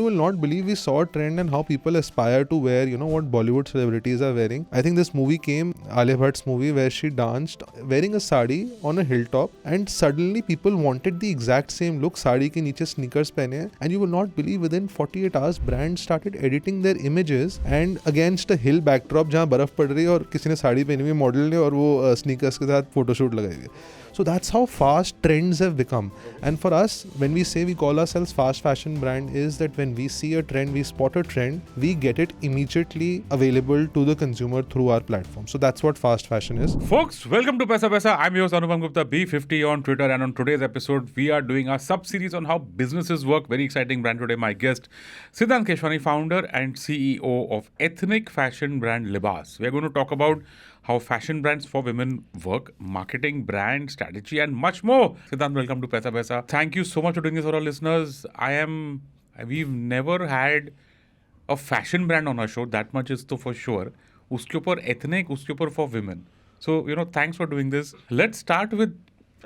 you will not believe we saw a trend and how people aspire to wear, what Bollywood celebrities are wearing. I think this movie came, Alia Bhatt's movie, where she danced wearing a sari on a hilltop, and suddenly people wanted the exact same look. Sari ke niche sneakers pehne hai, and you will not believe within 48 hours brands started editing their images and against a hill backdrop जहाँ बर्फ पड़ रही है और किसी ने साड़ी पहनी हुई मॉडल ने और वो स्नीकर्स के साथ फोटोशूट लगाई हुई है. So that's how fast trends have become. And for us, when we say we call ourselves fast fashion brand, is that when we see a trend, we spot a trend, we get it immediately available to the consumer through our platform. So that's what fast fashion is. Folks, welcome to Paisa. I'm your host Anupam Gupta, B50 on Twitter, and on today's episode, we are doing our sub-series on how businesses work. Very exciting brand today. My guest, Sidhant Keshwani, founder and CEO of ethnic fashion brand Libas. We are going to talk about how fashion brands for women work, marketing, brand, strategy, and much more. Sidhant, welcome to Paisa. Thank you so much for doing this for our listeners. We've never had a fashion brand on our show, that much is to for sure. Uske upar ethnic, uske upar for women. So, thanks for doing this. Let's start with,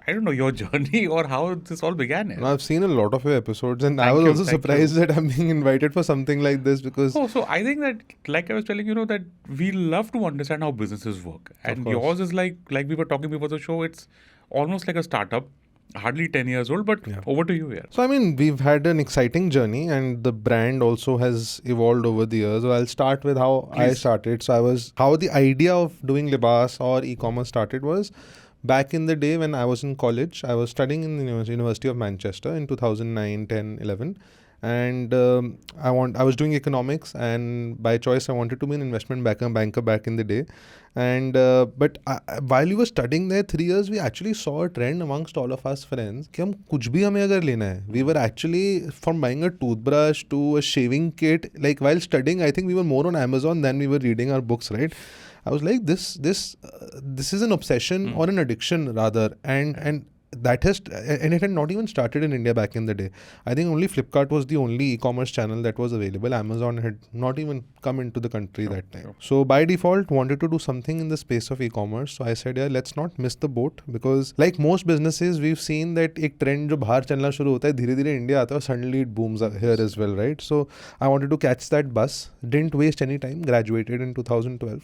your journey or how this all began. I've seen a lot of your episodes, and I was also surprised that I'm being invited for something like this because... So I think that, like I was telling that we love to understand how businesses work. And yours is like we were talking before the show, it's almost like a startup, hardly 10 years old, but over to you here. So, we've had an exciting journey, and the brand also has evolved over the years. So I'll start with how I started. So how the idea of doing Libas or e-commerce started was, back in the day when I was in college, I was studying in the University of Manchester in 2009, 10, 11. And I was doing economics, and by choice I wanted to be an investment banker back in the day. And but while we were studying there 3 years, we actually saw a trend amongst all of us friends कि हम कुछ भी हमें अगर लेना है. We were actually from buying a toothbrush to a shaving kit. Like while studying, I think we were more on Amazon than we were reading our books, right? I was like, this is an obsession or an addiction rather, and it had not even started in India back in the day. I think only Flipkart was the only e-commerce channel that was available. Amazon had not even come into the country that time. Sure. So by default, wanted to do something in the space of e-commerce. So I said, let's not miss the boat, because like most businesses, we've seen that एक trend जो बाहर चलना शुरू होता है, धीरे-धीरे India आता है, suddenly it booms here as well, right? So I wanted to catch that bus. Didn't waste any time. Graduated in 2012.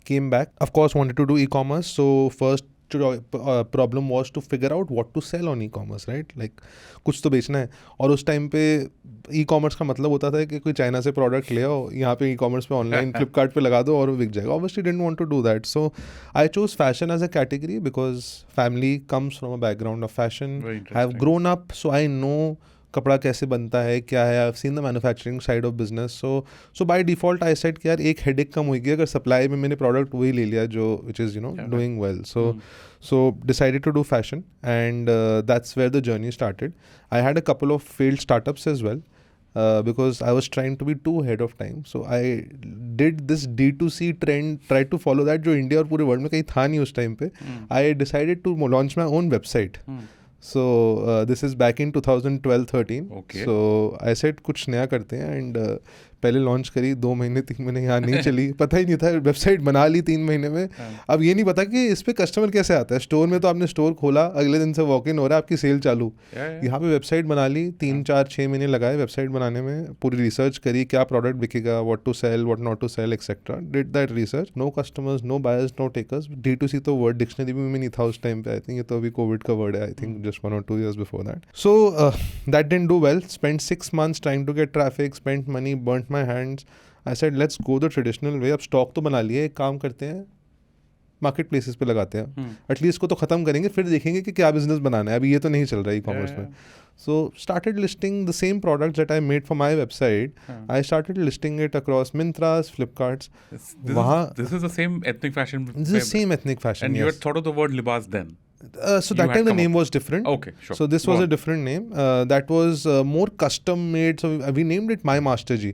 Came back. Of course, wanted to do e-commerce. So first problem was to figure out what to sell on e-commerce, right? Like कुछ तो बेचना है. और उस time पे e-commerce का मतलब होता था कि कोई चाइना से प्रोडक्ट ले आओ, यहाँ पे e-commerce पे ऑनलाइन फ्लिपकार्ट पे लगा दो और वो बिक जाएगा. Obviously didn't want to do that. So I chose fashion as a category because family comes from a background of fashion. I have grown up, so I know कपड़ा कैसे बनता है, क्या है. I've seen the manufacturing side of business. So by default I said कि यार एक headache कम होगी अगर supply में मैंने product वही ले लिया जो which is doing well. So decided to do fashion, and that's where the journey started. I had a couple of failed startups as well. Because I was trying to be too ahead of time. So I did this D2C trend, tried to follow that जो India और पूरे world में कहीं था नहीं उस time पे. I decided to launch my own website. So this is back in 2012-13. Okay. So I said कुछ नया करते हैं, and पहले लॉन्च करी 2 महीने 3 महीने यहाँ नहीं चली. पता ही नहीं था, वेबसाइट बना ली 3 महीने में. अब ये नहीं पता कि इस पे कस्टमर कैसे आता है. स्टोर में तो आपने स्टोर खोला, अगले दिन से वॉक इन हो रहा है, आपकी सेल चालू. यहाँ पे वेबसाइट बना ली, 3-4-6 महीने लगाए वेबसाइट बनाने में. पूरी रिसर्च करी, क्या प्रोडक्ट बिकेगा, what to sell, what not to sell, etcetera. Did that research. No customers, no buyers, no takers. D2C तो वर्ड डिक्शनरी में नहीं था उस टाइम पे. आई थिंक ये तो अभी कोविड का वर्ड है. I think just 1 or 2 years before that. So that didn't do well. Spent 6 months trying to get traffic, spent money, burnt my hands. I said let's go the traditional way. अब stock तो बना लिए, एक काम करते हैं, market places पे लगाते हैं. एटलीस्ट इसको तो ख़त्म करेंगे, फिर देखेंगे कि क्या बिजनेस बनाना है. अभी ये तो नहीं चल रहा है e-commerce में. So started listing the same products that I made for my website. I started listing it across Mintras, Flipkarts. This is the same ethnic fashion. This is the same ethnic fashion. And you had thought of the word Libas then. So that time the name was different. Okay, sure. So this was a different name. That was more custom made. So we named it My Master Ji.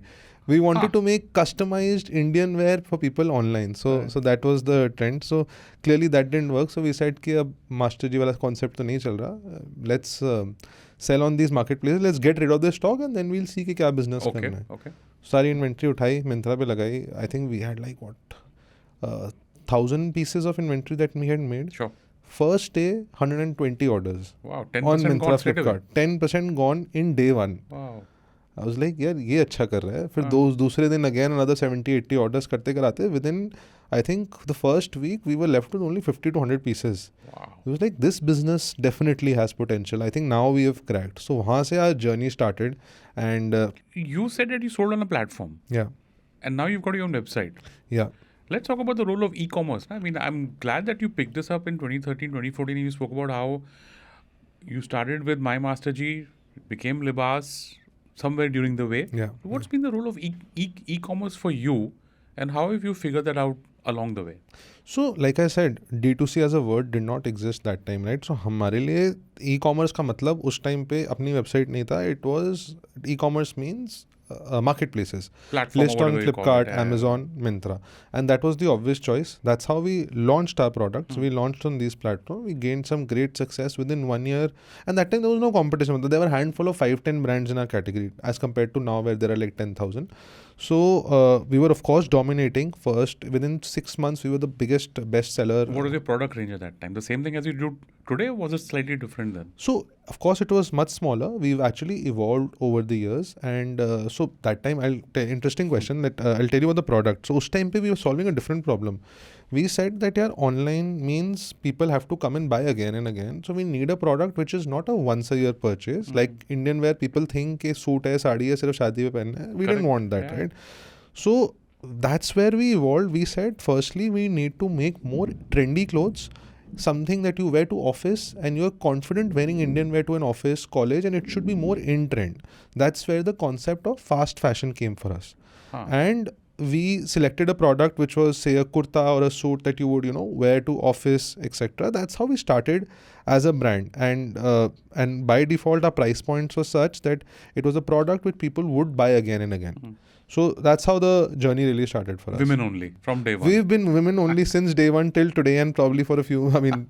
We wanted to make customized Indian wear for people online. So that was the trend. So clearly that didn't work. So we said कि अब Master Ji वाला concept तो नहीं चल रहा. Let's sell on these marketplaces. Let's get rid of the stock and then we'll see कि क्या business करना है. Okay. सारी inventory उठाई, Myntra पे लगाई. I think we had like 1,000 pieces of inventory that we had made. Sure. First day, 120 orders. Wow, 10% on Myntra, gone straight away. Flipkart. 10% gone in day one. Wow. I was like, यार ये अच्छा कर रहा है. फिर दूसरे दिन again another 70-80 orders करते कराते. Within I think the first week we were left with only 50 to 100 pieces. Wow. It was like this business definitely has potential. I think now we have cracked. So वहाँ से our journey started, and You said that you sold on a platform. yeah, And now you've got your own website. yeah. Let's talk about the role of e-commerce. I mean, I'm glad that you picked this up in 2013, 2014. You spoke about how you started with My Master G, became Libas somewhere during the way. Yeah. What's been the role of e-commerce for you, and how have you figured that out along the way? So like I said, D2C as a word did not exist that time, right? So हमारे लिए e-commerce का मतलब उस time पे अपनी website नहीं था. It was e-commerce means marketplaces, Platform, list or on whatever you call Flipkart, it, yeah. Amazon, Myntra, and that was the obvious choice. That's how we launched our products. We launched on these platforms. We gained some great success within 1 year, and that time there was no competition. There were a handful of 5-10 brands in our category as compared to now where there are like 10,000. So we were of course dominating first. Within 6 months we were the biggest bestseller. What was your product range at that time? The same thing as you do today, or was it slightly different then? So of course it was much smaller. We've actually evolved over the years, and so that time interesting question that I'll tell you about the product. So us time pe we were solving a different problem. We said that yeah, online means people have to come and buy again and again. So we need a product which is not a once a year purchase. Like Indian wear, people think कि suit है, साड़ी है, सिर्फ शादी में पहनना है. We didn't want that, Yeah. right? So that's where we evolved. We said firstly we need to make more trendy clothes, something that you wear to office and you're confident wearing Indian wear to an office, college, and it should be more in trend. That's where the concept of fast fashion came for us. Huh. And we selected a product which was say a kurta or a suit that you would wear to office, etc. That's how we started as a brand, and by default our price points were such that it was a product which people would buy again and again. So that's how the journey really started for us. Women only from day one. We've been women only since day one till today, and probably for a few. I mean,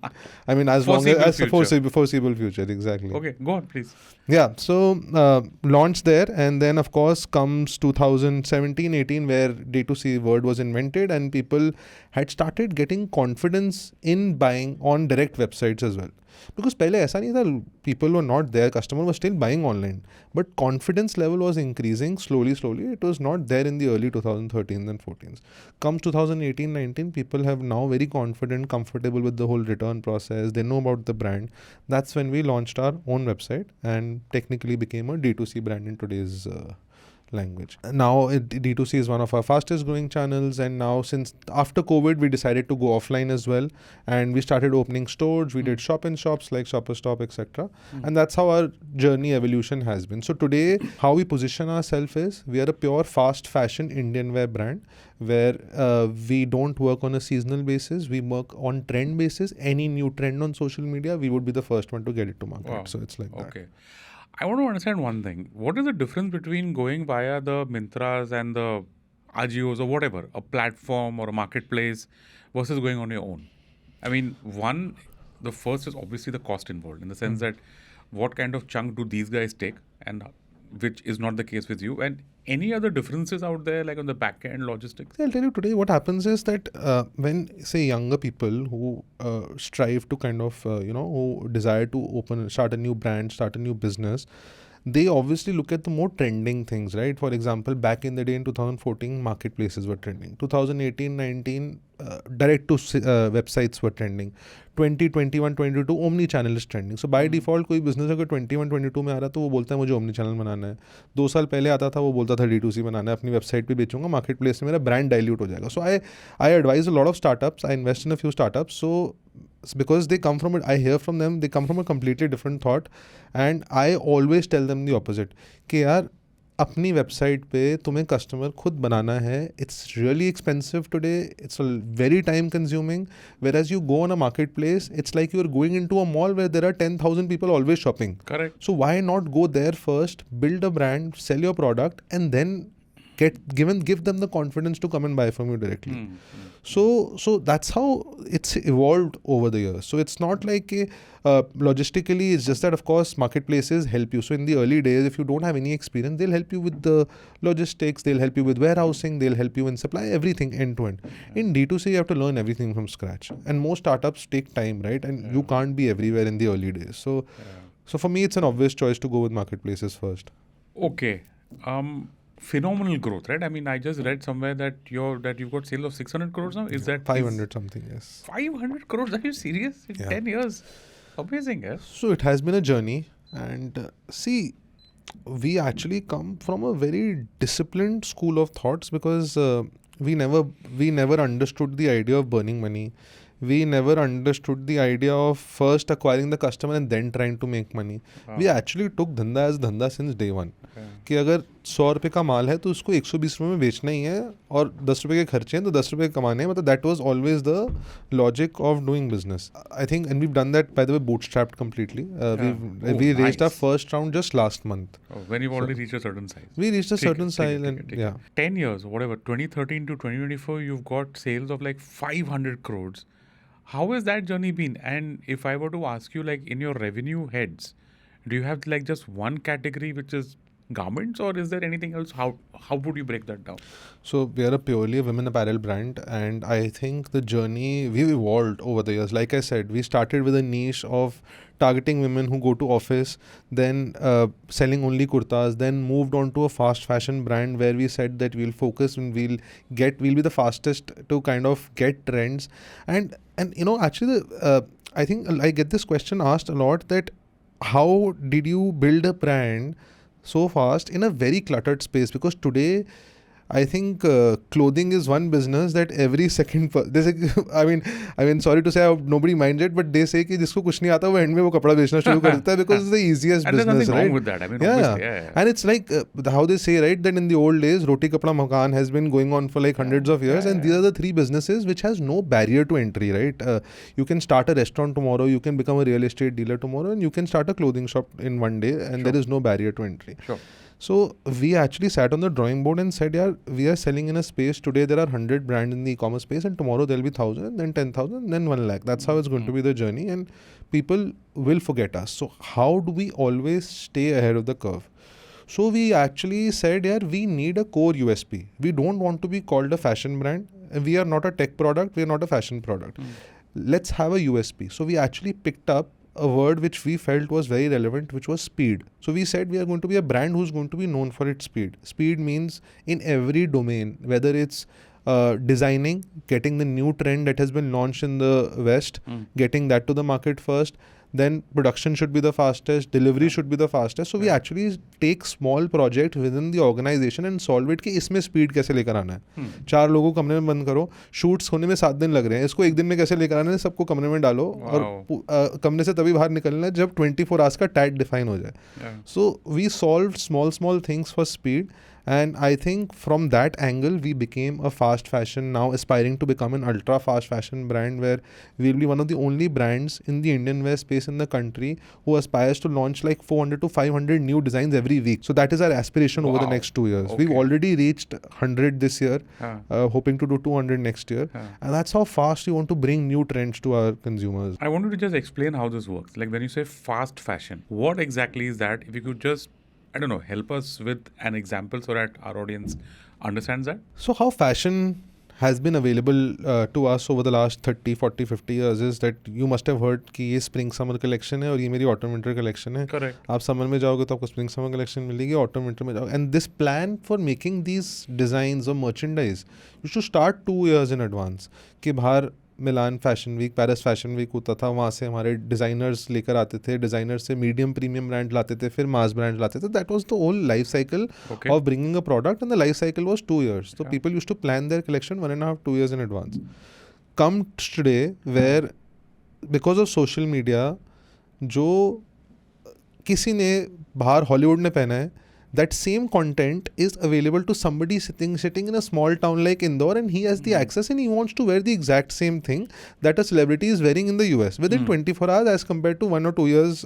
as long Foreseeable as future. foreseeable future, exactly. Okay, go on, please. Yeah. So launched there, and then of course comes 2017-18, where D2C word was invented, and people had started getting confidence in buying on direct websites as well. Because पहले ऐसा नहीं था, people were not there, customer was still buying online, but confidence level was increasing slowly. It was not there in the early 2013s and 14s. Comes 2018-19, people have now very confident, comfortable with the whole return process. They know about the brand. That's when we launched our own website and technically became a D2C brand in today's language. Now D2C is one of our fastest growing channels, and now since after COVID we decided to go offline as well, and we started opening stores. We did shop in shops like Shopper Stop, etc. And that's how our journey evolution has been. So today how we position ourselves is we are a pure fast fashion Indian wear brand, where we don't work on a seasonal basis. We work on trend basis. Any new trend on social media, we would be the first one to get it to market. Wow. So it's like that. Okay. I want to understand one thing. What is the difference between going via the Mintras and the Ajios or whatever, a platform or a marketplace, versus going on your own? I mean, the first is obviously the cost involved, in the sense that what kind of chunk do these guys take, and which is not the case with you, and any other differences out there, like on the back end logistics? I'll tell you today what happens is that when say younger people who strive to kind of who desire to start a new brand, start a new business, they obviously look at the more trending things, right? For example, back in the day in 2014, marketplaces were trending. 2018-19, direct to websites were trending. 2021, 22, omni channel is trending. So by default कोई business अगर 21, 22 में आ रहा है तो वो बोलता है मुझे omni channel बनाना है. 2 साल पहले आता था वो बोलता था D2C बनाना है, अपनी वेबसाइट पे बेचूंगा, मार्केटप्लेस में मेरा ब्रांड डाइल्यूट हो जाएगा. So I advise a lot of startups. I invest in a few startups. So because they come from it, I hear from them, they come from a completely different thought, and I always tell them the opposite कि यार अपनी website पे तुम्हें customer खुद बनाना है. It's really expensive today, it's very time consuming, whereas you go on a market place, it's like you are going into a mall where there are 10,000 people always shopping. Correct. So why not go there first, build a brand, sell your product, and then give them the confidence to come and buy from you directly. So that's how it's evolved over the years. So it's not like logistically, it's just that of course marketplaces help you. So in the early days, if you don't have any experience, they'll help you with the logistics, they'll help you with warehousing, they'll help you in supply, everything end to end. In D2C, you have to learn everything from scratch, and most startups take time, right? And you can't be everywhere in the early days. So for me, it's an obvious choice to go with marketplaces first. Okay. Phenomenal growth, right? I mean, I just read somewhere that you've got sales of 600 crores now. Is that 500 something, yes. 500 crores? Are you serious? In Yeah. 10 years? Amazing, yeah. So it has been a journey, and see, we actually come from a very disciplined school of thoughts because we never understood the idea of burning money. We never understood the idea of first acquiring the customer and then trying to make money. Wow. We actually took धंधा as धंधा since day one. Okay. कि अगर 100 रुपये का माल है तो उसको 120 रुपये में बेचना ही है और 10 रुपये के खर्चे हैं तो 10 रुपये कमाने हैं. मतलब that was always the logic of doing business. I think, and we've done that, by the way, bootstrapped completely. We raised our first round just last month. Oh, when you've already reached a certain size. We reached a certain size and yeah. 10 years, whatever, 2013 to 2024, you've got sales of like 500 crores. How has that journey been? And if I were to ask you, like in your revenue heads, do you have like just one category which is garments, or is there anything else? How would you break that down? So we are purely a women apparel brand, and I think the journey, we've evolved over the years. Like I said, we started with a niche of targeting women who go to office, then selling only kurtas, then moved on to a fast fashion brand where we said that we'll focus and we'll be the fastest to kind of get trends. And you know, actually, I think I get this question asked a lot, that how did you build a brand so fast in a very cluttered space? Because today, I think clothing is one business that every second I mean sorry to say, nobody minds it, but they say कि जिसको कुछ नहीं आता वो end में वो कपड़ा बेचना शुरू कर देता है because it's the easiest and business, there's nothing right? wrong with that. I mean, yeah. obviously, yeah. And it's like how they say, right, that in the old days roti kapda makan has been going on for like hundreds of years, and these are the three businesses which has no barrier to entry, right? You can start a restaurant tomorrow, you can become a real estate dealer tomorrow, and you can start a clothing shop in one day, and there is no barrier to entry. Sure. So we actually sat on the drawing board and said, yeah, we are selling in a space. Today there are 100 brands in the e-commerce space, and tomorrow there'll be 1,000, and then 10,000, and then 1 lakh. That's how it's going to be the journey, and people will forget us. So how do we always stay ahead of the curve? So we actually said, yeah, we need a core USP. We don't want to be called a fashion brand. We are not a tech product. We are not a fashion product. Let's have a USP. So we actually picked up a word which we felt was very relevant, which was speed. So we said we are going to be a brand who's going to be known for its speed. Speed means in every domain, whether it's designing, getting the new trend that has been launched in the West, getting that to the market first, then production should be the fastest, delivery should be the fastest. So we actually take small project within the organization and solve it कि इसमें speed कैसे लेकर आना है. 4 लोगों को कमरे में बंद करो, shoots होने में 7 दिन लग रहे हैं, इसको एक दिन में कैसे लेकर आना है, सबको कमरे में डालो और कमरे से तभी बाहर निकलना है जब 24 hours का tag define हो जाए. So we solved small things for speed. And I think from that angle, we became a fast fashion, now aspiring to become an ultra fast fashion brand, where we'll be one of the only brands in the Indian wear space in the country who aspires to launch like 400 to 500 new designs every week. So that is our aspiration over the next 2 years. We've already reached 100 this year, hoping to do 200 next year. And that's how fast we want to bring new trends to our consumers. I wanted to just explain how this works. Like when you say fast fashion, what exactly is that? If you could just, I don't know, help us with an example so that our audience understands that. So how fashion has been available to us over the last 30, 40, 50 years is that you must have heard कि ये spring summer collection है और ये मेरी autumn winter collection है. Correct. आप summer में जाओगे तो आपको spring summer collection मिलेगी, autumn winter में जाओगे. And this plan for making these designs or merchandise, you should start 2 years in advance. कि बाहर Milan fashion week, Paris fashion week होता था, वहाँ से हमारे डिज़ाइनर्स लेकर आते थे, डिज़ाइनर्स से मीडियम प्रीमियम ब्रांड लाते थे, फिर मास ब्रांड लाते थे. That was the whole life cycle of bringing a product, and the life cycle was 2 years. So people used to plan their collection 1.5, 2 years in advance. Come today where because of social media, जो किसी ने बाहर Hollywood ने पहना है, that same content is available to somebody sitting in a small town like Indore, and he has the access and he wants to wear the exact same thing that a celebrity is wearing in the US within 24 hours as compared to 1 or 2 years.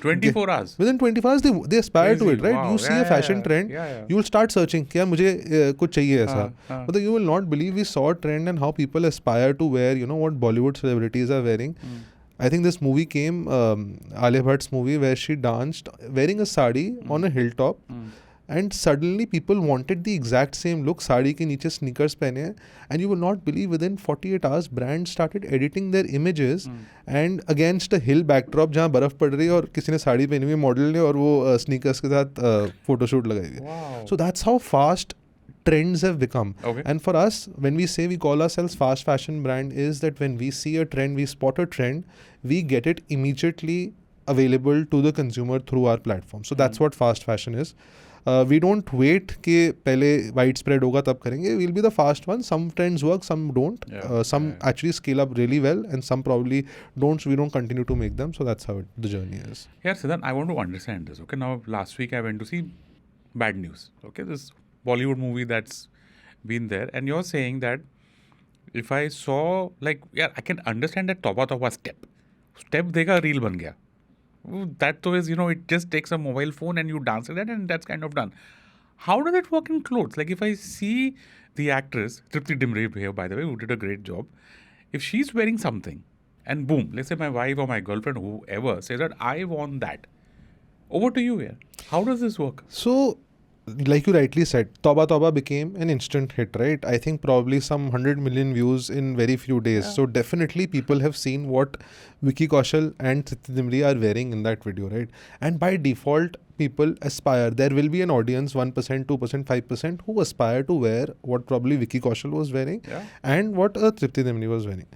24 hours? Within 24 hours they aspire to it, right? Wow. You see a fashion trend, you will start searching क्या मुझे कुछ चाहिए ऐसा. But you will not believe we saw a trend and how people aspire to wear, you know, what Bollywood celebrities are wearing. I think this movie came, Alia Bhatt's movie, where she danced wearing a sari on a hilltop. and suddenly people wanted the exact same look, sari के नीचे sneakers पहने हैं, and you will not believe within 48 hours brands started editing their images and against a hill backdrop जहाँ बर्फ पड़ रही है और किसी ने साड़ी पहनी हुई है मॉडल ने और वो sneakers के साथ फोटोशूट लगाई हुई है. So that's how fast trends have become. Okay. And for us, when we say we call ourselves fast fashion brand, is that when we see a trend, we spot a trend, we get it immediately available to the consumer through our platform. So that's what fast fashion is. We don't wait कि पहले widespread होगा तब करेंगे. We'll be the fast one. Some trends work, some don't. Some actually scale up really well, and some probably don't. So we don't continue to make them. So that's how the journey is. Yeah, Sidhant, I want to understand this. Okay, now last week I went to see Bad News. Okay, this Bollywood movie that's been there, and you're saying that if I saw, like, yeah, I can understand that Toba step देखा reel बन गया. That though is, it just takes a mobile phone and you dance it and that's kind of done. How does it work in clothes? Like if I see the actress, Tripti Dimre here, by the way, who did a great job, if she's wearing something and boom, let's say my wife or my girlfriend, whoever says that I want that, over to you here. How does this work? So, like you rightly said, Toba became an instant hit, right? I think probably some 100 million views in very few days. Yeah. So definitely people have seen what Vicky Kaushal and Tripti Dimri are wearing in that video, right? And by default, people aspire. There will be an audience, 1%, 2%, 5%, who aspire to wear what probably Vicky Kaushal was wearing and what Tripti Dimri was wearing.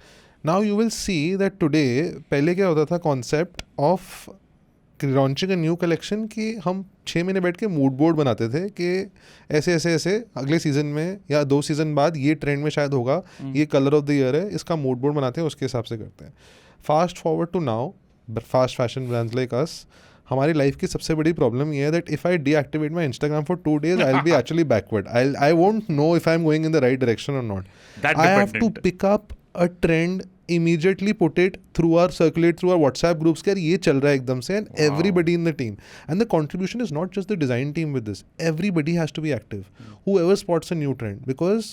Now you will see that today, पहले क्या होता था concept of launching a new collection कि हम 6 महीने बैठ के mood board बनाते थे कि ऐसे अगले सीजन में या 2 सीजन बाद ये ट्रेंड में शायद होगा, ये कलर ऑफ द ईयर है, इसका मूड बोर्ड बनाते हैं, उसके हिसाब से करते हैं. Fast forward to now, fast fashion brands like us, हमारी लाइफ की सबसे बड़ी प्रॉब्लम ये है that if I deactivate my Instagram for 2 days I will be actually backward. I won't know if I am going in the right direction और not. I have to pick up a trend, immediately put it through circulate through our WhatsApp groups कि ये चल रहा है एकदम से, and everybody in the team, and the contribution is not just the design team with this, everybody has to be active. Whoever spots a new trend, because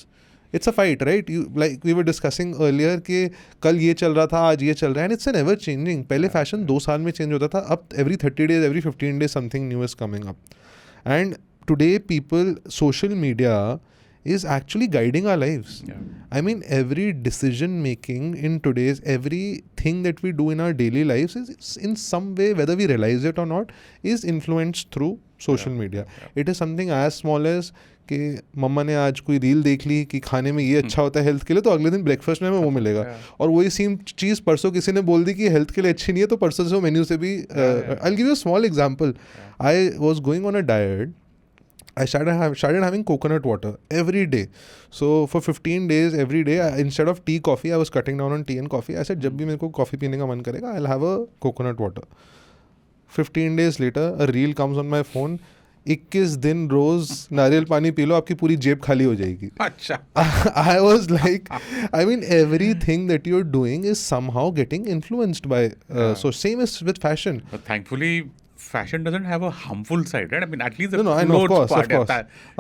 it's a fight, right? You, like we were discussing earlier कि कल ये चल रहा था, आज ये चल रहा है, and it's an ever changing. पहले fashion 2 साल में change होता था, अब every 30 days, every 15 days something new is coming up. And today people, social media is actually guiding our lives. I mean, every decision making in today's, everything that we do in our daily lives is in some way, whether we realize it or not, is influenced through social media. It is something as small as कि मम्मा ने आज कोई reel देख ली कि खाने में ये अच्छा होता है हेल्थ के लिए, तो अगले दिन ब्रेकफास्ट में वो मिलेगा. और वही सेम चीज़ परसों किसी ने बोल दी कि हेल्थ के लिए अच्छी नहीं है, तो परसों से वो मेन्यू से भी. I'll give you a small example. I was going on a diet. I started having coconut water every day. So for 15 days, every day, instead of tea, coffee, I was cutting down on tea and coffee. I said, जब भी मेरे को coffee पीने का मन करेगा, I'll have a coconut water. 15 days later, a reel comes on my phone. 21 दिन रोज नारियल पानी पी लो, आपकी पूरी जेब खाली हो जाएगी. अच्छा. I was like, I mean, everything that you're doing is somehow getting influenced by. So same as with fashion. But thankfully, fashion doesn't have a harmful side, right? I mean, at least the I know,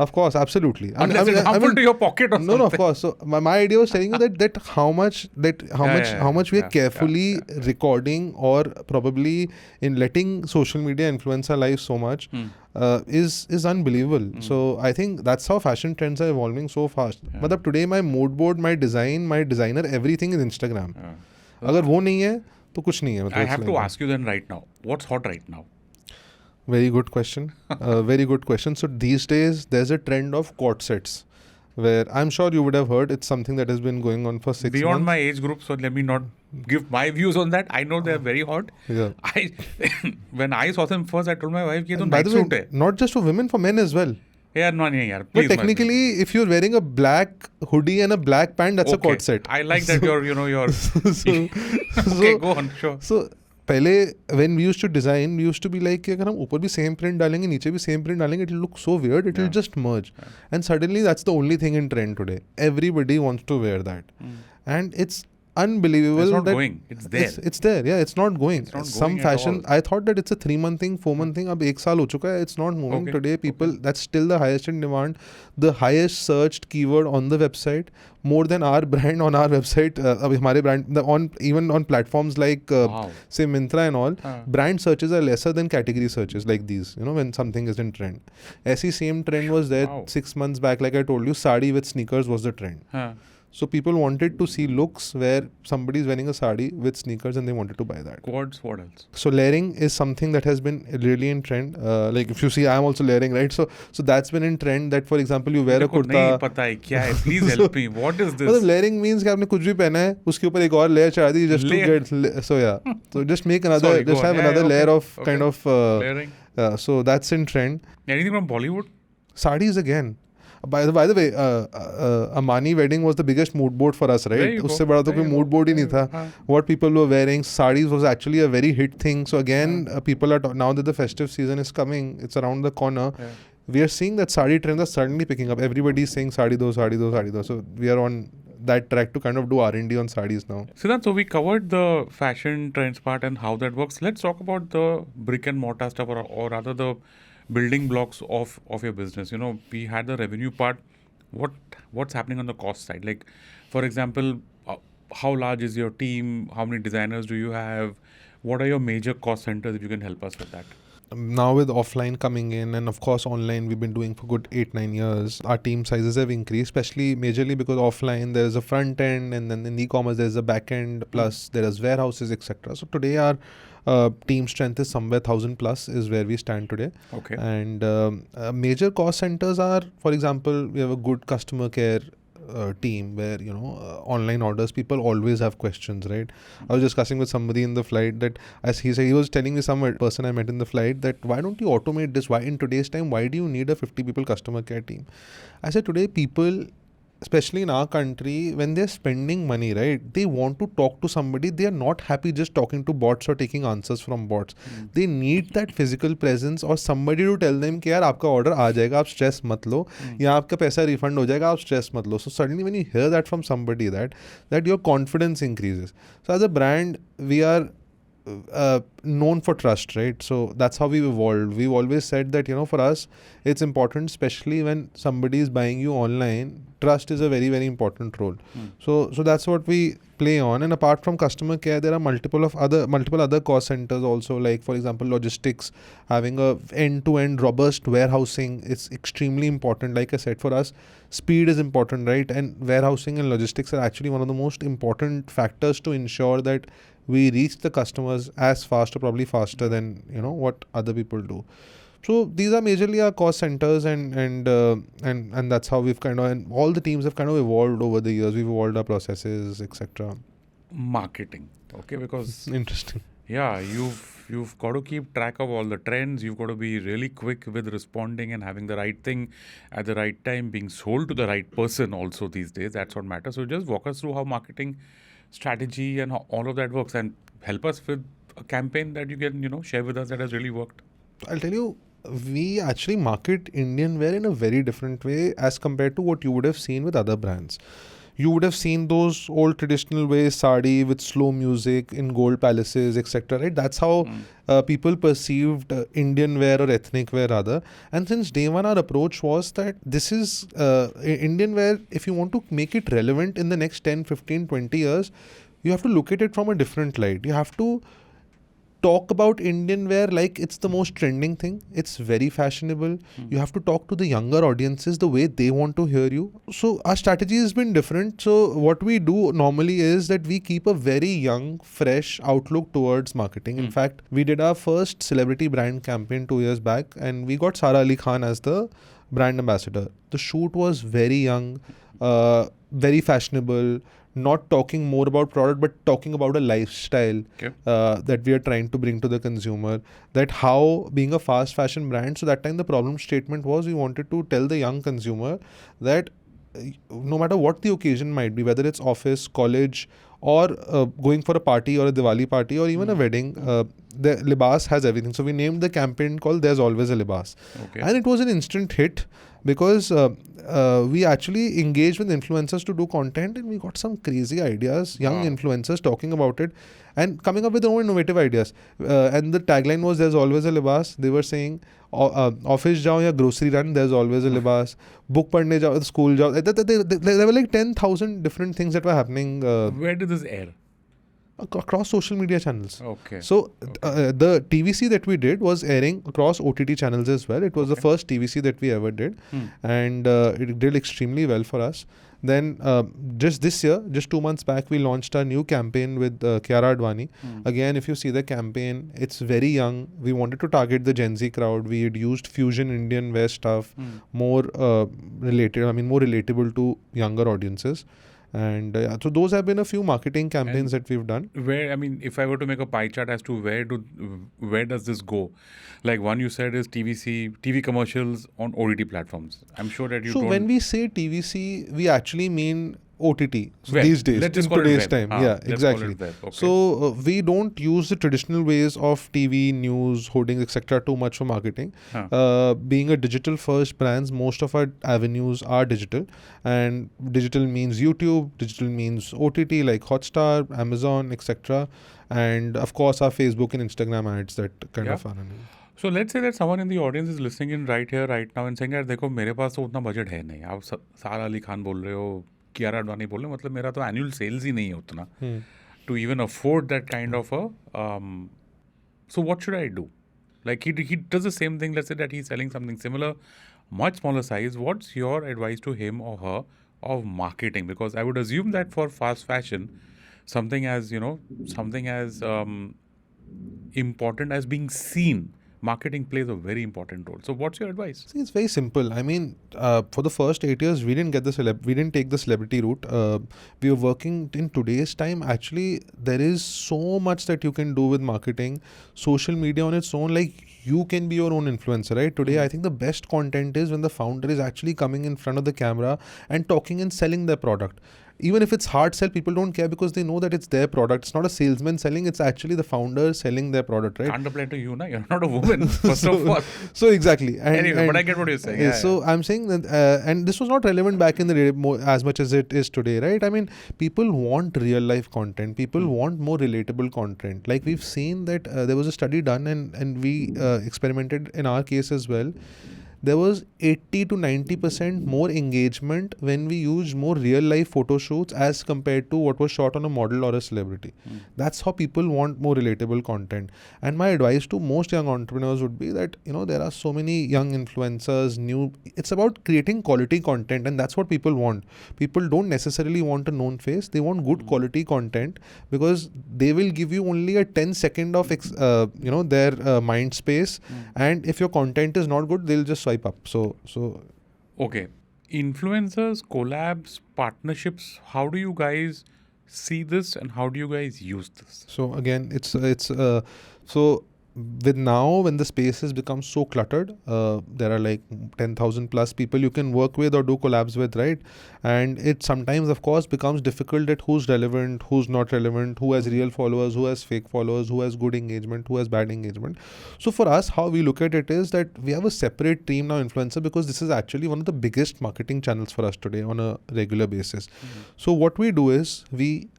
of course, absolutely. Unless it's harmful to your pocket or something. No, of course. So my idea was telling you that how much we are carefully recording or probably in letting social media influence our life so much is unbelievable. So I think that's how fashion trends are evolving so fast. But today my mood board, my design, my designer, everything is Instagram. अगर वो नहीं है तो कुछ नहीं है. I have to ask you then right now, what's hot right now? Very good question. Very good question. So these days, there's a trend of quad sets, where I'm sure you would have heard. It's something that has been going on for 6 months. Beyond my age group, so let me not give my views on that. I know they're very hot. Yeah. When I saw them first, I told my wife, "ये तो night suit है." Not just for women, for men as well. Yeah, no, yeah. But technically, if you're wearing a black hoodie and a black pant, that's a quad set. I like that you're. Okay, go on. Sure. So. पहले when we used to design, we used to be like कि अगर हम ऊपर भी same print डालेंगे, नीचे भी same print डालेंगे, it will look so weird, it will just merge. And suddenly that's the only thing in trend today. Everybody wants to wear that. And it's unbelievable. It's not that going. It's there. It's there. Yeah, it's not going. It's not Some going at fashion. all. I thought that it's a 3-month thing, 4-month thing. Ab 1 saal ho chuka hai. It's not moving. Okay. Today, people, that's still the highest in demand, the highest searched keyword on the website, more than our brand on our website. Abhi hamare brand even on platforms like Wow. say Myntra and all, Huh. brand searches are lesser than category searches like these. You know, when something is in trend. Aisi same trend was there Wow. 6 months back. Like I told you, sari with sneakers was the trend. Huh. So people wanted to see looks where somebody is wearing a sari with sneakers and they wanted to buy that. Quads, what else? So layering is something that has been really in trend. Like if you see, I'm also layering, right? So that's been in trend. That for example, you wear a मेरे को नहीं kurta. पता है क्या है. Please help me. What is मतलब this? layering means कि आपने कुछ भी पहना है, उसके ऊपर एक और layer चढ़ा दी just to Layer. get. So yeah, so just make another, Sorry, go just on. have Yeah, another okay. layer of Okay. kind of. Layering. So that's in trend. Anything from Bollywood? Sarees again. By the way, Amani wedding was the biggest mood board for us, There right? you go. उससे बड़ा तो There कोई you mood go. board ही नहीं था. हाँ. What people were wearing, sarees was actually a very hit thing. So again, people are now that the festive season is coming, it's around the corner. Yeah. We are seeing that sari trends are suddenly picking up. Everybody is saying sari do, sari do, sari do. So we are on that track to kind of do R&D on sarees now. Sidhant, so we covered the fashion trends part and how that works. Let's talk about the brick and mortar stuff, or rather the building blocks of your business. You know, we had the revenue part. What's happening on the cost side? Like, for example, how large is your team? How many designers do you have? What are your major cost centers, if you can help us with that? Now with offline coming in and of course online we've been doing for good 8-9 years, our team sizes have increased, especially majorly because offline there is a front end and then in e-commerce there is a back end, plus there is warehouses, etc. So today our team strength is somewhere 1,000 plus is where we stand today. Okay. And major cost centers are, for example, we have a good customer care team where, you know, online orders, people always have questions, right? I was discussing with somebody in the flight that, as he said, he was telling me, some person I met in the flight, that why don't you automate this? Why in today's time, why do you need a 50 people customer care team? I said today people, especially in our country, when they're spending money, right, they want to talk to somebody. They are not happy just talking to bots or taking answers from bots. They need that physical presence or somebody to tell them कि यार आपका order आ जाएगा, आप stress मत लो, या आपका पैसा refund हो जाएगा, आप stress मत लो. So suddenly when you hear that from somebody, that your confidence increases. So as a brand, we are known for trust, right? So that's how we've evolved. We've always said that, you know, for us, it's important, especially when somebody is buying you online, trust is a very, very important role. So that's what we play on. And apart from customer care, there are multiple other cost centers also, like for example, logistics, having a end-to-end robust warehousing is extremely important. Like I said, for us, speed is important, right? And warehousing and logistics are actually one of the most important factors to ensure that we reach the customers as fast or probably faster than, you know, what other people do. So these are majorly our cost centers, and that's how we've kind of, and all the teams have kind of evolved over the years. We've evolved our processes, etc. Marketing, okay, because Interesting. yeah, you've got to keep track of all the trends. You've got to be really quick with responding and having the right thing at the right time, being sold to the right person also these days. That's what matters. So just walk us through how marketing strategy and how all of that works, and help us with a campaign that you can, you know, share with us that has really worked. I'll tell you, we actually market Indian wear in a very different way as compared to what you would have seen with other brands. You would have seen those old traditional ways, sari with slow music in gold palaces, etc. Right? That's how people perceived Indian wear or ethnic wear rather. And since day one, our approach was that this is Indian wear. If you want to make it relevant in the next 10, 15, 20 years, you have to look at it from a different light. You have to talk about Indian wear like it's the most trending thing. It's very fashionable. You have to talk to the younger audiences the way they want to hear you. So our strategy has been different. So what we do normally is that we keep a very young, fresh outlook towards marketing. In fact, we did our first celebrity brand campaign 2 years back, and we got Sara Ali Khan as the brand ambassador. The shoot was very young, very fashionable, not talking more about product but talking about a lifestyle that we are trying to bring to the consumer, that how being a fast fashion brand. So that time the problem statement was we wanted to tell the young consumer that no matter what the occasion might be, whether it's office, college, or going for a party or a Diwali party or even a wedding, the Libas has everything. So we named the campaign called There's Always a Libas. And it was an instant hit. because we actually engaged with influencers to do content, and we got some crazy ideas, young influencers talking about it and coming up with their own innovative ideas. And the tagline was, there's always a libas. They were saying, office jao ya grocery run, there's always a libas. Book padne jao, school jao. There were like 10,000 different things that were happening. Where did this air? Across social media channels. Okay. So the TVC that we did was airing across OTT channels as well. It was the first TVC that we ever did, and it did extremely well for us. Then just this year, just 2 months back, we launched our new campaign with Kiara Advani. Again, if you see the campaign, it's very young. We wanted to target the Gen Z crowd. We had used fusion Indian wear stuff, more more relatable to younger audiences. And so those have been a few marketing campaigns that we've done. Where, I mean, if I were to make a pie chart as to where does this go? Like one you said is TV commercials on OTT platforms. I'm sure that you So don't... when we say TVC, we actually mean OTT Web. these days, Let's just in call it today's web. time. Ah, Yeah, let's exactly. call it web. Okay. So we don't use the traditional ways of TV, news, hoardings, etc. too much for marketing. Being a digital first brands, most of our avenues are digital, and digital means YouTube, digital means OTT like Hotstar, Amazon, etc. And of course our Facebook and Instagram ads that kind of are running. So let's say that someone in the audience is listening in right here, right now and saying, यार देखो मेरे पास तो उतना budget है नहीं. आप सारा अली खान बोल रहे हो, कियारा अडवाणी बोल रहे हो, मतलब मेरा तो annual sales ही नहीं है उतना to even afford that kind of a... So what should I do? Like he does the same thing. Let's say that he's selling something similar, much smaller size. What's your advice to him or her of marketing? Because I would assume that for fast fashion, something as important as being seen, marketing plays a very important role. So what's your advice? See, it's very simple. I mean, for the first 8 years, we didn't take the celebrity route. We were working in today's time. Actually, there is so much that you can do with marketing. Social media on its own, like you can be your own influencer, right? Today, I think the best content is when the founder is actually coming in front of the camera and talking and selling their product. Even if it's hard sell, people don't care because they know that it's their product. It's not a salesman selling, it's actually the founder selling their product, right? Can't apply to you, na? You're not a woman, first of all. So exactly. Anyway, but I get what you're saying. Yeah, so I'm saying that, and this was not relevant back in the day as much as it is today, right? I mean, people want real life content. People want more relatable content. Like we've seen that there was a study done and we experimented in our case as well. There was 80 to 90% more engagement when we used more real life photo shoots as compared to what was shot on a model or a celebrity. That's how people want more relatable content. And my advice to most young entrepreneurs would be that, there are so many young influencers, it's about creating quality content, and that's what people want. People don't necessarily want a known face. They want good quality content because they will give you only a 10-second of their mind space. And if your content is not good, they'll just swipe up. So okay, influencers, collabs, partnerships, how do you guys see this and how do you guys use this? So again, it's so with now when the space has become so cluttered, there are like 10,000 plus people you can work with or do collabs with, right? And it sometimes of course becomes difficult at who's relevant, who's not relevant, who has real followers, who has fake followers, who has good engagement, who has bad engagement. So for us, how we look at it is that we have a separate team now, influencer, because this is actually one of the biggest marketing channels for us today on a regular basis. So what we do is we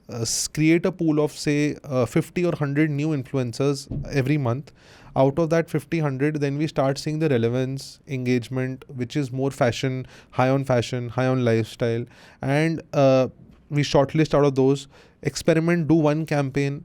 create a pool of say 50 or 100 new influencers every month. Out of that 50, 100, then we start seeing the relevance, engagement, which is more fashion, high on lifestyle. And we shortlist out of those, experiment, do one campaign.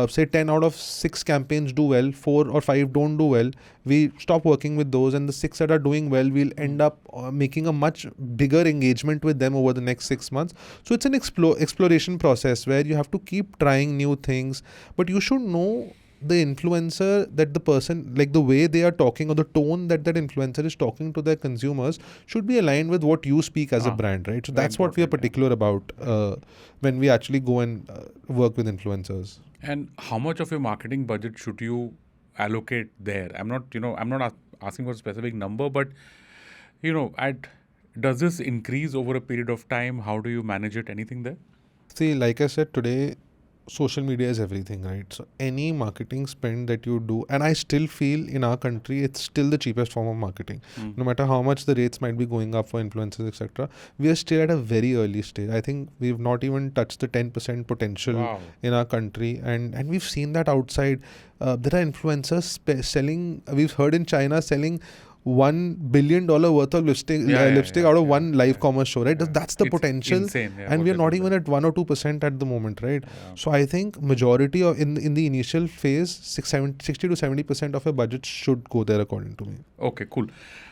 Say 10 out of 6 campaigns do well, 4 or 5 don't do well, we stop working with those, and the 6 that are doing well, we'll end up making a much bigger engagement with them over the next 6 months. So it's an exploration process where you have to keep trying new things, but you should know the influencer, that the person, like the way they are talking or the tone that influencer is talking to their consumers should be aligned with what you speak as a brand, right? So that's what we are particular about when we actually go and work with influencers. And how much of your marketing budget should you allocate there? I'm not asking for a specific number, but does this increase over a period of time? How do you manage it? Anything there? See, like I said, today social media is everything, right? So any marketing spend that you do, and I still feel in our country, it's still the cheapest form of marketing. No matter how much the rates might be going up for influencers, etc., we are still at a very early stage. I think we've not even touched the 10% potential Wow. in our country, and we've seen that outside. There are influencers selling. We've heard in China selling $1 billion worth of lipstick out of one live commerce show, right? That's the It's potential, insane, and we are not even at 1 or 2% at the moment, right? Yeah. So I think majority of in the initial phase, 60 to 70% of your budget should go there, according to me. Okay, cool.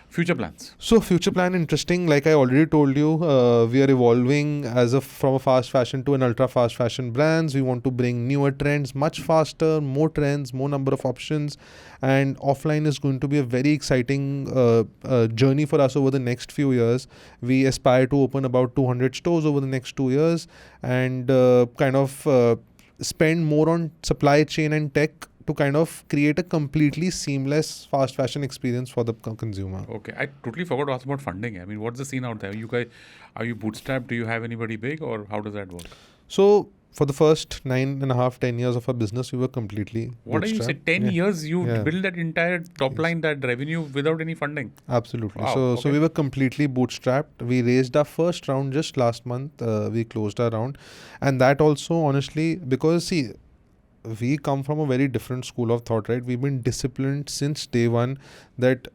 Future plans. So future plan, interesting. Like I already told you, we are evolving from a fast fashion to an ultra fast fashion brands. We want to bring newer trends much faster, more trends, more number of options, and offline is going to be a very exciting journey for us over the next few years. We aspire to open about 200 stores over the next 2 years, and spend more on supply chain and tech to kind of create a completely seamless fast fashion experience for the consumer. Okay, I totally forgot to ask about funding. I mean, what's the scene out there? You guys, are you bootstrapped? Do you have anybody big, or how does that work? So for the first 9.5, 10 years of our business, we were completely What do you say? bootstrapped. 10 years you Yeah. build that entire top line, that revenue without any funding. Absolutely. Wow, So okay. we were completely bootstrapped. We raised our first round just last month. We closed our round, and that also honestly, because see, we come from a very different school of thought, right? We've been disciplined since day one that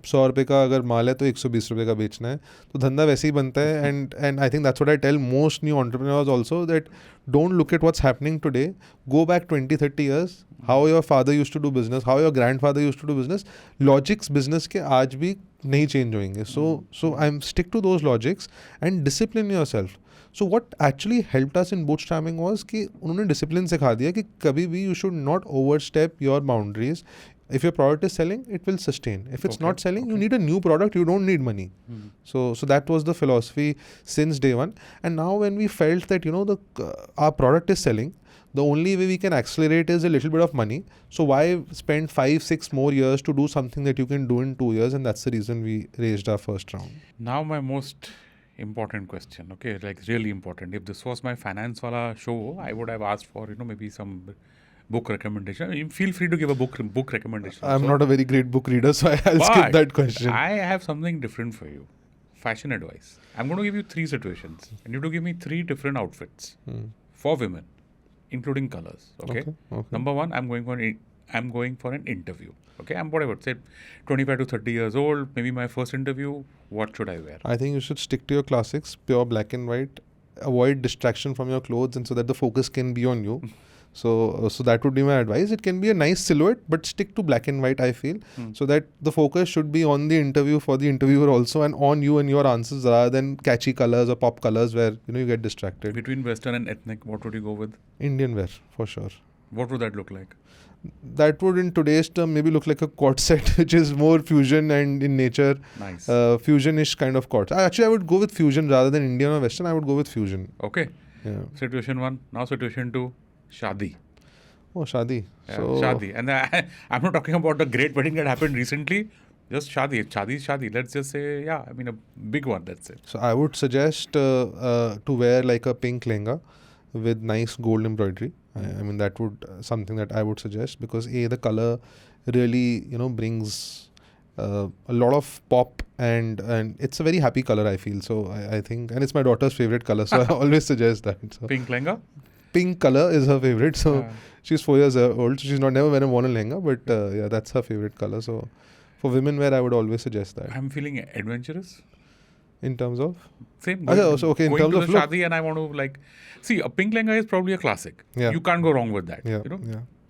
100 रुपये का अगर माल है तो 120 रुपये का बेचना है, तो धंधा वैसे ही बनता है. And I think that's what I tell most new entrepreneurs also, that don't look at what's happening today. Go back 20-30 years, how your father used to do business, how your grandfather used to do business. Logics business के आज भी नहीं change होंगे. So I'm stick to those logics and discipline yourself. So what actually helped us in bootstrapping was कि उन्होंने discipline सिखा दिया कि कभी भी you should not overstep your boundaries. If your product is selling, it will sustain. If it's not selling, you need a new product. You don't need money. So that was the philosophy since day one. And now when we felt that our product is selling, the only way we can accelerate is a little bit of money. So why spend 5-6 more years to do something that you can do in 2 years? And that's the reason we raised our first round. Now my most important question, okay, like really important. If this was my finance wala show, I would have asked for maybe some book recommendation. I mean, feel free to give a book recommendation. I'm not a very great book reader, so I'll skip that question. I have something different for you. Fashion advice. I'm going to give you 3 situations, and you have to give me 3 different outfits for women, including colors. Okay. Number 1, I'm going for an interview. Okay, I'm whatever, say 25 to 30 years old, maybe my first interview. What should I wear? I think you should stick to your classics, pure black and white. Avoid distraction from your clothes, and so that the focus can be on you. So that would be my advice. It can be a nice silhouette, but stick to black and white, I feel, so that the focus should be on the interview for the interviewer also, and on you and your answers, rather than catchy colors or pop colors where you get distracted. Between Western and ethnic, what would you go with? Indian wear, for sure. What would that look like? That would, in today's term, maybe look like a quad set, which is more fusion and in nature. Nice. Fusion-ish kind of quad. Actually, I would go with fusion rather than Indian or Western. I would go with fusion. Okay. Yeah. Situation 1. Now situation 2. Shadi. Oh, Shadi. Yeah, So, Shadi. And I'm not talking about the great wedding that happened recently. Just Shadi. Shadi is Shadi. Let's just say, a big one, that's it. So I would suggest to wear like a pink lehenga with nice gold embroidery. I mean, that would something that I would suggest, because the color really, brings a lot of pop, and it's a very happy color, I feel. So I think, and it's my daughter's favorite color, so I always suggest that. So Pink lehenga? pink color is her favorite. So she's 4 years old, so she's never worn a lehenga, but that's her favorite color. So for women wear, I would always suggest that. I'm feeling adventurous. In terms of? Same. In terms going of to look. the Shadi, and I want to see, a pink lehenga is probably a classic. Yeah. You can't go wrong with that. Yeah.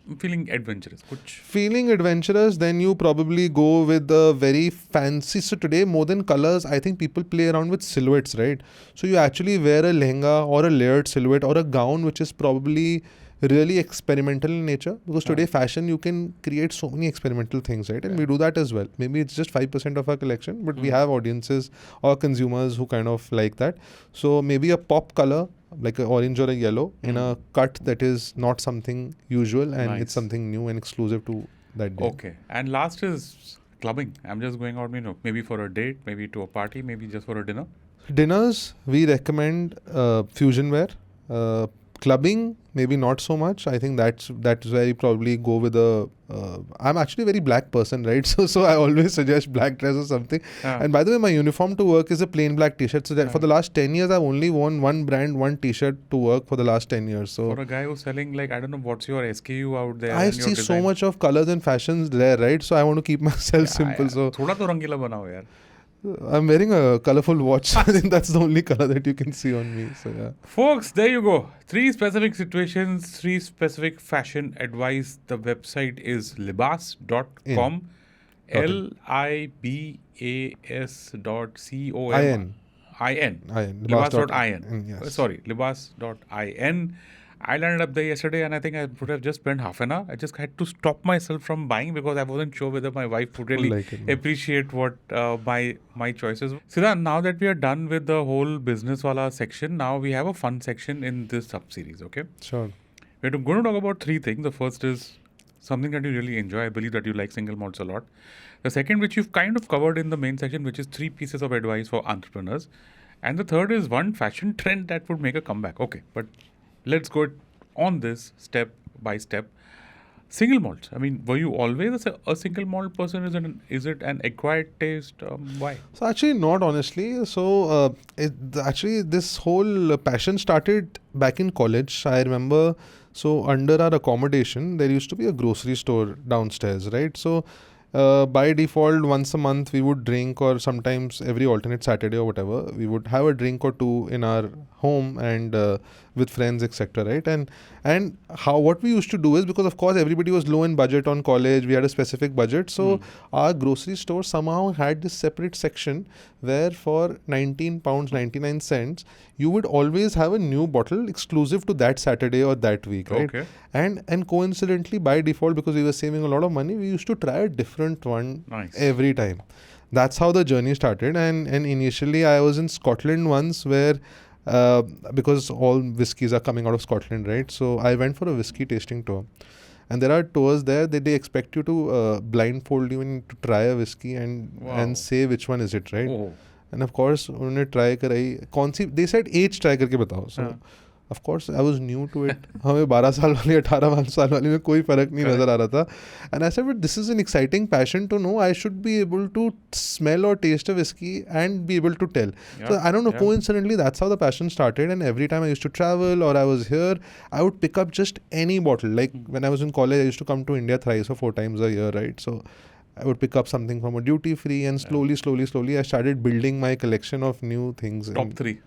I'm feeling adventurous. Feeling adventurous, then you probably go with a very fancy. So today, more than colors, I think people play around with silhouettes, right? So you actually wear a lehenga or a layered silhouette or a gown, which is probably really experimental in nature, because today fashion, you can create so many experimental things, right? And we do that as well. Maybe it's just 5% of our collection, but we have audiences or consumers who kind of like that. So maybe a pop color, like an orange or a yellow, in a cut that is not something usual, and it's something new and exclusive to that day. Okay. And last is clubbing. I'm just going out, maybe for a date, maybe to a party, maybe just for a dinner. Dinners, we recommend fusion wear. Clubbing, maybe not so much. I think that's where you probably go with a. I'm actually a very black person, right? So I always suggest black dress or something. And by the way, my uniform to work is a plain black T-shirt. So that for the last 10 years, I've only worn one brand, one T-shirt to work for the last 10 years. So for a guy who's selling, like, I don't know what's your SKU out there. I see so much of colors and fashions there, right? So I want to keep myself simple. So थोड़ा तो रंगीला बनाओ यार. I'm wearing a colorful watch. I think that's the only color that you can see on me. So yeah. Folks, there you go. 3 specific situations, 3 specific fashion advice. The website is libas.com. libas.com. Libas.in. Yes. Sorry, libas.in. I landed up there yesterday and I think I would have just spent half an hour. I just had to stop myself from buying because I wasn't sure whether my wife would really appreciate what my choices were. Sidhant, now that we are done with the whole business wala section, now we have a fun section in this sub-series, okay? Sure. We're going to talk about 3 things. The first is something that you really enjoy. I believe that you like single malts a lot. The second, which you've kind of covered in the main section, which is 3 pieces of advice for entrepreneurs. And the third is one fashion trend that would make a comeback. Okay, but let's go on this step by step. Single malts. I mean, were you always a single malt person? Is it an acquired taste? Why? So actually not, honestly. So actually this whole passion started back in college. I remember, so under our accommodation, there used to be a grocery store downstairs, right? So by default, once a month we would drink, or sometimes every alternate Saturday or whatever, we would have a drink or two in our home and with friends, etc. Right? And what we used to do is, because of course everybody was low in budget on college, we had a specific budget, so our grocery store somehow had this separate section where for £19.99 you would always have a new bottle exclusive to that Saturday or that week, right? Okay. And coincidentally, by default, because we were saving a lot of money, we used to try a different one every time. That's how the journey started. And initially I was in Scotland once, where because all whiskies are coming out of Scotland, right? So I went for a whiskey tasting tour. And there are tours there that they expect you to blindfold you and to try a whiskey and say which one is it, right? Oh. And of course, उन्होंने try कराई. They said age try करके बताओ. So of course, I was new to it. हमें 12 साल वाली 18 साल वाली में कोई फर्क नहीं नजर आ रहा था. And I said, but this is an exciting passion to know. I should be able to smell or taste a whiskey and be able to tell. So I don't know, coincidentally, that's how the passion started. And every time I used to travel or I was here, I would pick up just any bottle. Like when I was in college, I used to come to India thrice or 4 times a year, right? So I would pick up something from a duty free, and slowly, I started building my collection of new things. Top 3.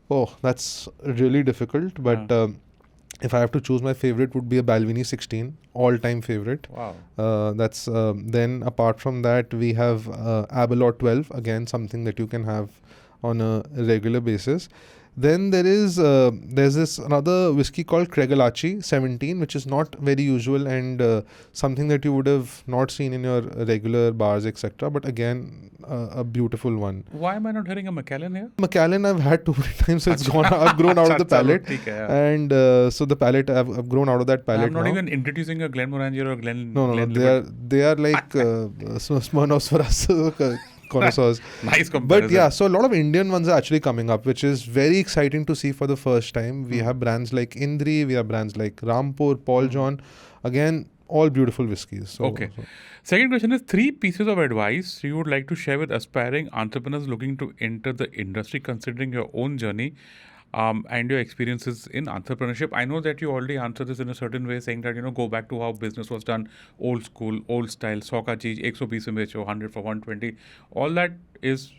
Oh, that's really difficult. But if I have to choose, my favorite would be a Balvenie 16, all-time favorite. Wow. That's then apart from that, we have Aberlour 12, again something that you can have on a regular basis. Then there's this another whiskey called Craigellachie 17, which is not very usual and something that you would have not seen in your regular bars, etc. But again, a beautiful one. Why am I not hearing a Macallan here? Macallan I've had too many times, so it's gone. I've grown out of the palate, and so the palate I've grown out of that palate. I'm not now. even introducing a Glenmorangie or a Glen. No, they are like Smirnoffs for us. Connoisseurs. Nice comparison. But yeah, so a lot of Indian ones are actually coming up, which is very exciting to see for the first time. We have brands like Indri, we have brands like Rampur, Paul John. Again, all beautiful whiskies. So, okay. Second question is 3 pieces of advice you would like to share with aspiring entrepreneurs looking to enter the industry, considering your own journey and your experiences in entrepreneurship. I know that you already answered this in a certain way, saying that, go back to how business was done, old school, old style, 100 ka cheez, 120 mein becho, 100 for 120. All that is,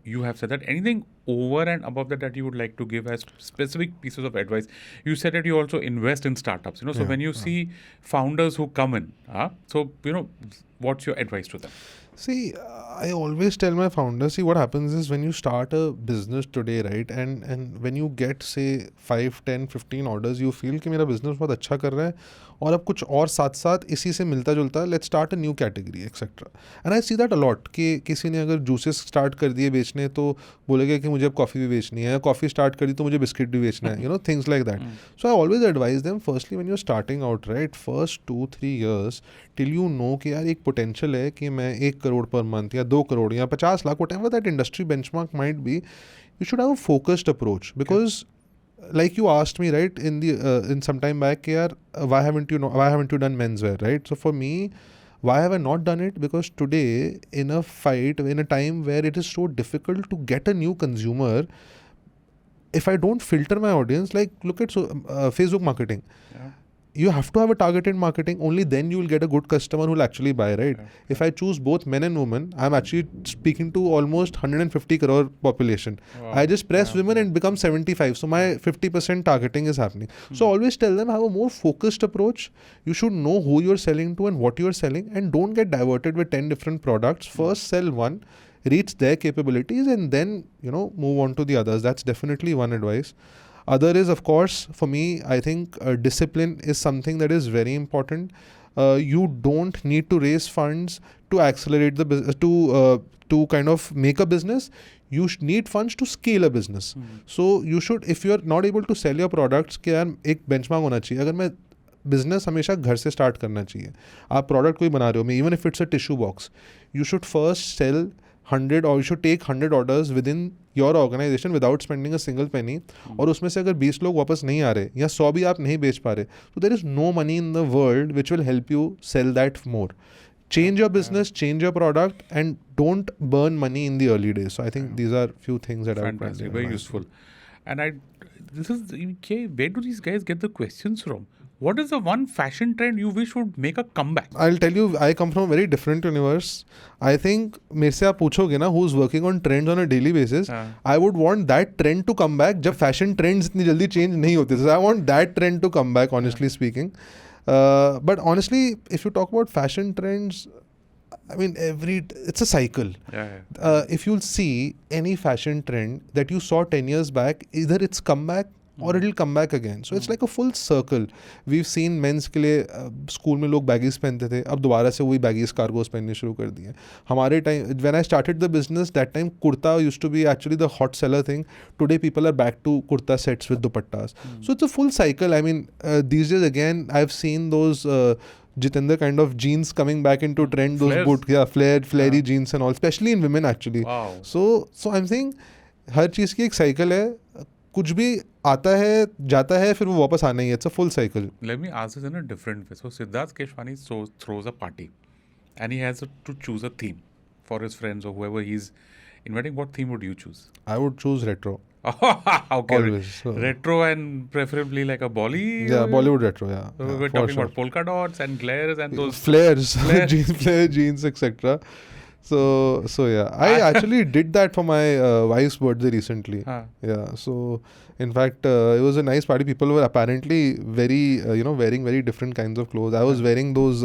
you have said that. Anything over and above that you would like to give as specific pieces of advice? You said that you also invest in startups, so when you see founders who come in, what's your advice to them? See, I always tell my founders, what happens is when you start a business today, right, and when you get, say, 5, 10, 15 orders, you feel कि मेरा business बहुत अच्छा कर रहा है और अब कुछ और साथ साथ इसी से मिलता जुलता, let's start a new category, etc. And I see that a lot कि किसी ने अगर juices start कर दिए बेचने तो बोलेगा कि मुझे अब कॉफ़ी भी बेचनी है, कॉफ़ी start करी तो मुझे बिस्किट भी बेचना है, things like that. So I always advise them, firstly, when you're starting out, right, first 2-3 years, till you know कि यार एक potential है कि मैं 1 crore per month या 2 crore या 50 lakh, whatever that industry benchmark might be, you should have a focused approach because like you asked me, right, in some time back, yaar, why haven't you done menswear, right? So for me, why have I not done it? Because today, in a fight, in a time where it is so difficult to get a new consumer, if I don't filter my audience, like look at Facebook marketing. Yeah. You have to have a targeted marketing. Only then you will get a good customer who will actually buy, right? Yeah. If I choose both men and women, I'm actually speaking to almost 150 crore population. Wow. I just press women and become 75. So my 50% targeting is happening. So always tell them, have a more focused approach. You should know who you're selling to and what you're selling, and don't get diverted with 10 different products. First sell one, reach their capabilities, and then, move on to the others. That's definitely one advice. Other is, of course, for me, I think discipline is something that is very important. You don't need to raise funds to accelerate the business, to kind of make a business. You need funds to scale a business. So you should, if you're not able to sell your products, कि यार एक benchmark होना चाहिए. अगर मैं business हमेशा घर से स्टार्ट करना चाहिए. आप प्रोडक्ट कोई बना रहे हो, even if it's a tissue box, you should first sell 100 or you should take 100 orders within your organization without spending a single penny. और उसमें से अगर 20 लोग वापस नहीं आ रहे या 100 भी आप नहीं बेच पा रहे, so there is no money in the world which will help you sell that more. Change your business, change your product, and don't burn money in the early days. So I think these are few things that fantastic, very useful. And where do these guys get the questions from? What is the one fashion trend you wish would make a comeback? I'll tell you, I come from a very different universe. I think मेरे से आप पूछोगे ना who's working on trends on a daily basis, I would want that trend to come back जब fashion trends इतनी जल्दी change नहीं होते. So I want that trend to come back, honestly speaking. But honestly, if you talk about fashion trends, I mean, it's a cycle. If you'll see any fashion trend that you saw 10 years back, either it's come back or it'll come back again. So it's like a full circle. We've seen men's के लिए school में लोग baggies पहनते थे, अब दोबारा से वही baggies cargos पहनने शुरू कर दिए. हमारे time, when I started the business, that time kurta used to be actually the hot seller thing. Today people are back to kurta sets with dupattas. So it's a full cycle. I mean, these days again, I've seen those Jitendra kind of jeans coming back into trend. Those flary jeans and all, especially in women actually. Wow. So I'm saying, हर चीज़ की एक cycle है. कुछ भी आता है, जाता है, फिर वो वापस आना ही है. It's a full cycle. Let me ask this in a different way. So Sidhant Keshwani throws a party and he has to choose a theme for his friends or whoever he's inviting. What theme would you choose? I would choose retro. Okay. Always. So. Retro and preferably like a Bolly? Yeah, Bollywood retro, yeah. So we're talking about polka dots and glares and those... Flares. Flare jeans, etc. So yeah, I actually did that for my wife's birthday recently. Yeah, so in fact, it was a nice party. People were apparently very, wearing very different kinds of clothes. I was wearing those,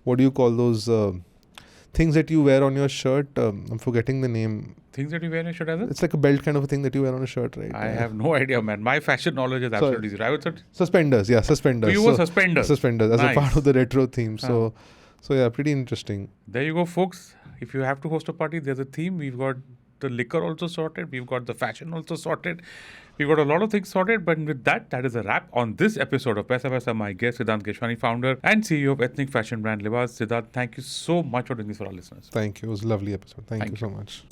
what do you call those things that you wear on your shirt? I'm forgetting the name. Things that you wear on your shirt as well? It's like a belt kind of a thing that you wear on a shirt, right? I have no idea, man. My fashion knowledge is absolutely zero. I would say suspenders, yeah, suspenders. You were suspenders. Suspenders as a part of the retro theme. So yeah, pretty interesting. There you go, folks. If you have to host a party, there's a theme. We've got the liquor also sorted. We've got the fashion also sorted. We've got a lot of things sorted. But with that is a wrap on this episode of PaisaVaisa. My guest, Sidhant Keshwani, founder and CEO of ethnic fashion brand Libas. Sidhant, thank you so much for doing this for our listeners. Thank you. It was a lovely episode. Thank you so much.